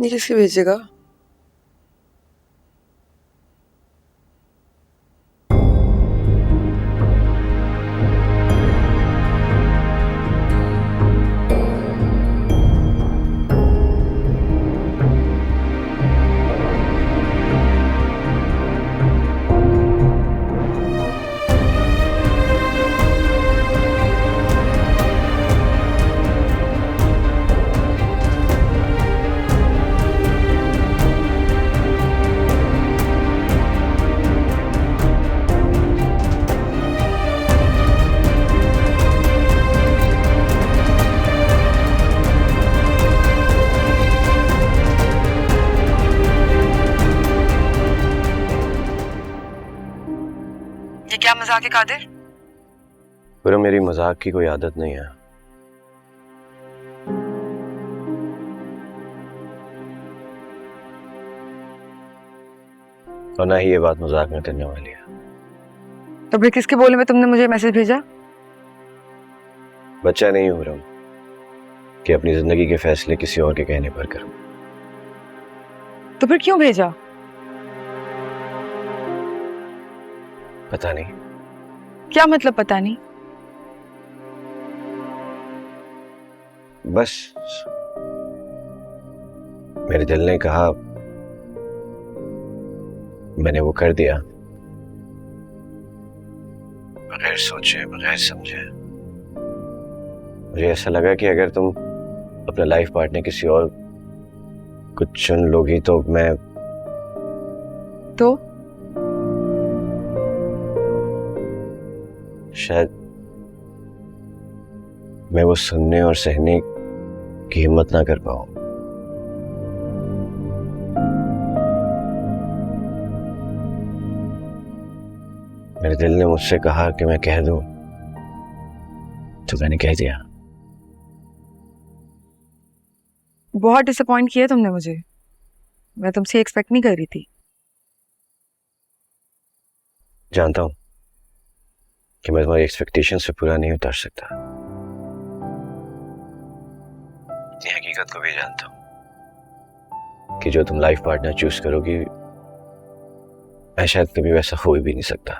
नहीं किसके भेजेगा? ये क्या मजाक है कादिर? पर मेरी मजाक की कोई आदत नहीं है। और ना ही ये बात मजाक में करने वाली है। तो फिर किसके बोले में तुमने मुझे मैसेज भेजा? बच्चा नहीं हो रहा हूं कि अपनी जिंदगी के फैसले किसी और के कहने पर करूं। तो फिर क्यों भेजा? पता नहीं। क्या मतलब पता नहीं? बस मेरे दिल ने कहा, मैंने वो कर दिया बगैर सोचे बगैर समझे। मुझे ऐसा लगा कि अगर तुम अपना लाइफ पार्टनर किसी और को चुन लोगी तो मैं शायद मैं वो सुनने और सहने की हिम्मत ना कर पाऊं। मेरे दिल ने मुझसे कहा कि मैं कह दूं, तो मैंने कह दिया। बहुत डिसअपॉइंट किया तुमने मुझे। मैं तुमसे एक्सपेक्ट नहीं कर रही थी। जानता हूं कि मैं तुम्हारी एक्सपेक्टेशन से पूरा नहीं उतर सकता। ये हकीकत को भी जानता हूं कि जो तुम लाइफ पार्टनर चूज करोगी मैं शायद कभी वैसा हो भी नहीं सकता।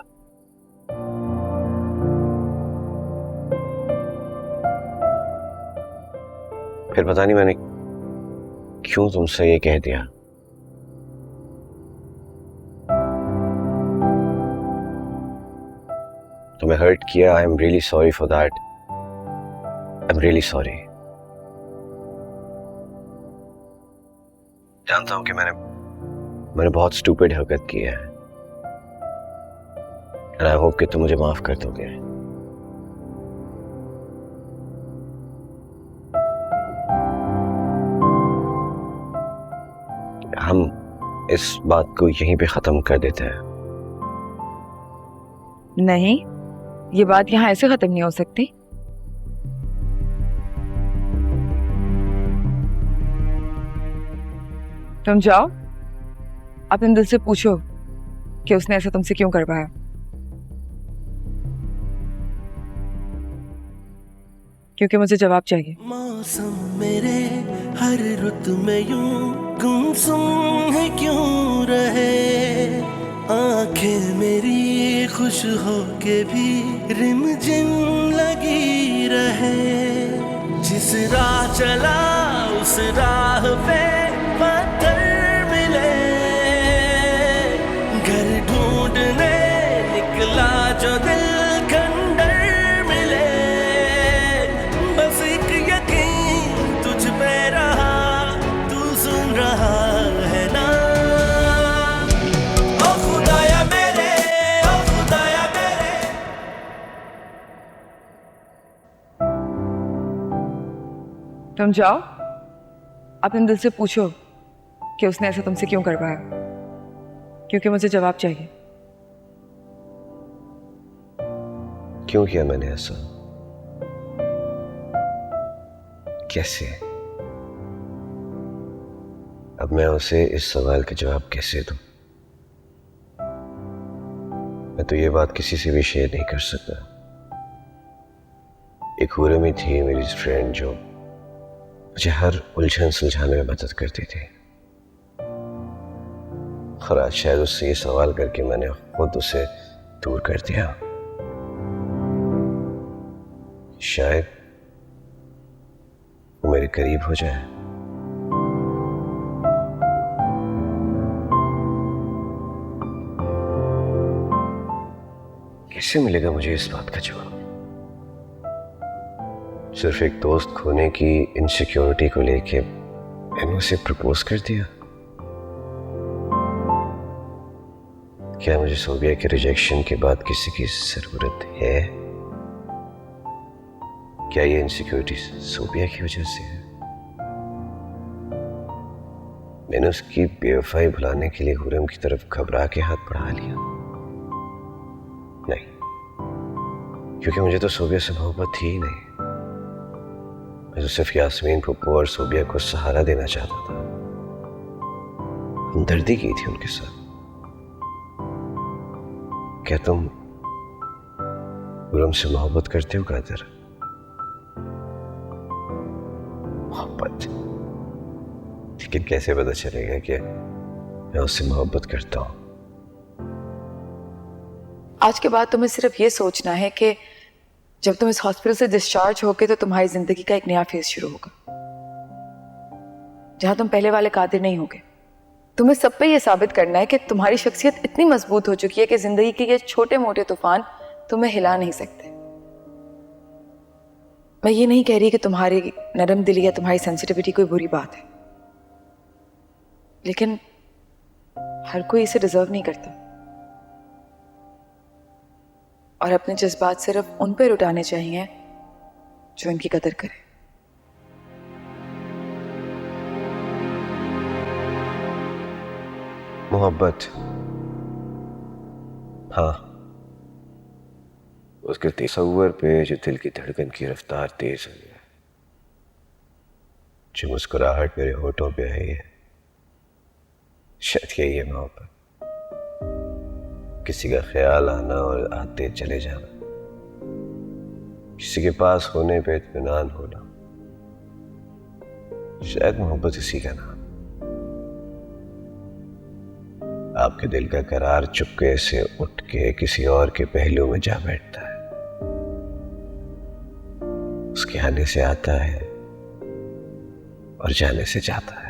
फिर पता नहीं मैंने क्यों तुमसे ये कह दिया। तुम्हें हर्ट किया, I am really sorry for that. I am really sorry. जानता हूं कि मैंने बहुत स्टूपिड हरकत की है एंड आई होप कि तुम मुझे माफ कर दोगे। हम इस बात को यहीं पे खत्म कर देते हैं। नहीं, ये बात यहाँ ऐसे खत्म नहीं हो सकती। तुम जाओ, अपने दिल से पूछो कि उसने ऐसा तुमसे क्यों करवाया। क्योंकि मुझे जवाब चाहिए। मौसम मेरे हर रुत में यूं गुमसुम है क्यों रहे, आंखें मेरी खुश हो के भी रिमझिम लगी रहे। जिस राह चला उस राह पे पत्थर मिले, घर ढूंढने निकला जो दिल खंडर मिले। बस एक यकीन तुझ पे रहा, तू सुन रहा है ना। ओ खुदाया मेरे, ओ खुदाया मेरे। तुम जाओ, अपने दिल से पूछो कि उसने ऐसा तुमसे क्यों करवाया। क्योंकि मुझे जवाब चाहिए। क्यों किया मैंने ऐसा? कैसे? अब मैं उसे इस सवाल का जवाब कैसे दूं? मैं तो ये बात किसी से भी शेयर नहीं कर सकता। एक हुरम ही थी मेरी फ्रेंड जो मुझे हर उलझन सुलझाने में मदद करती थी। और आज शायद उससे ये सवाल करके मैंने खुद उसे दूर कर दिया। शायद वो मेरे करीब हो जाए। कैसे मिलेगा मुझे इस बात का जवाब? सिर्फ एक दोस्त खोने की इनसिक्योरिटी को लेके मैंने उसे प्रपोज कर दिया। क्या मुझे सोबिया के रिजेक्शन के बाद किसी की जरूरत है? क्या ये इनसिक्योरिटी सोबिया की वजह से है? मैंने उसकी बेवफाई भुलाने के लिए हुरम की तरफ घबरा के हाथ बढ़ा लिया? नहीं, क्योंकि मुझे तो सोबिया से मोहब्बत थी ही नहीं। मैं तो सिर्फ यास्मीन पप्पू और सोबिया को सहारा देना चाहता था। हमदर्दी की थी उनके साथ। क्या तुम हुरम से मोहब्बत करते हो कादर? मोहब्बत? लेकिन कैसे पता चलेगा कि मैं उससे मोहब्बत करता हूं? आज के बाद तुम्हें सिर्फ ये सोचना है कि जब तुम इस हॉस्पिटल से डिस्चार्ज होगे तो तुम्हारी जिंदगी का एक नया फेज शुरू होगा, जहां तुम पहले वाले कादिर नहीं होगे। तुम्हें सब पे ये साबित करना है कि तुम्हारी शख्सियत इतनी मजबूत हो चुकी है कि जिंदगी के ये छोटे मोटे तूफान तुम्हें हिला नहीं सकते। मैं ये नहीं कह रही कि तुम्हारी नरम दिली या तुम्हारी सेंसिटिविटी कोई बुरी बात है, लेकिन हर कोई इसे डिजर्व नहीं करता, और अपने जज्बात सिर्फ उन पर उठाने चाहिए जो इनकी कदर करे। मोहब्बत, हाँ, उसके तस्वर पे जो दिल की धड़कन की रफ्तार तेज हो गया, जो मुस्कुराहट मेरे होठों पे है, ये शायद यही है मोहब्बत। किसी का ख्याल आना और आते चले जाना, किसी के पास होने पे इत्मीनान होना, शायद मोहब्बत इसी का नाम। आपके दिल का करार चुपके से उठ के किसी और के पहलू में जा बैठता है, उसके आने से आता है और जाने से जाता है।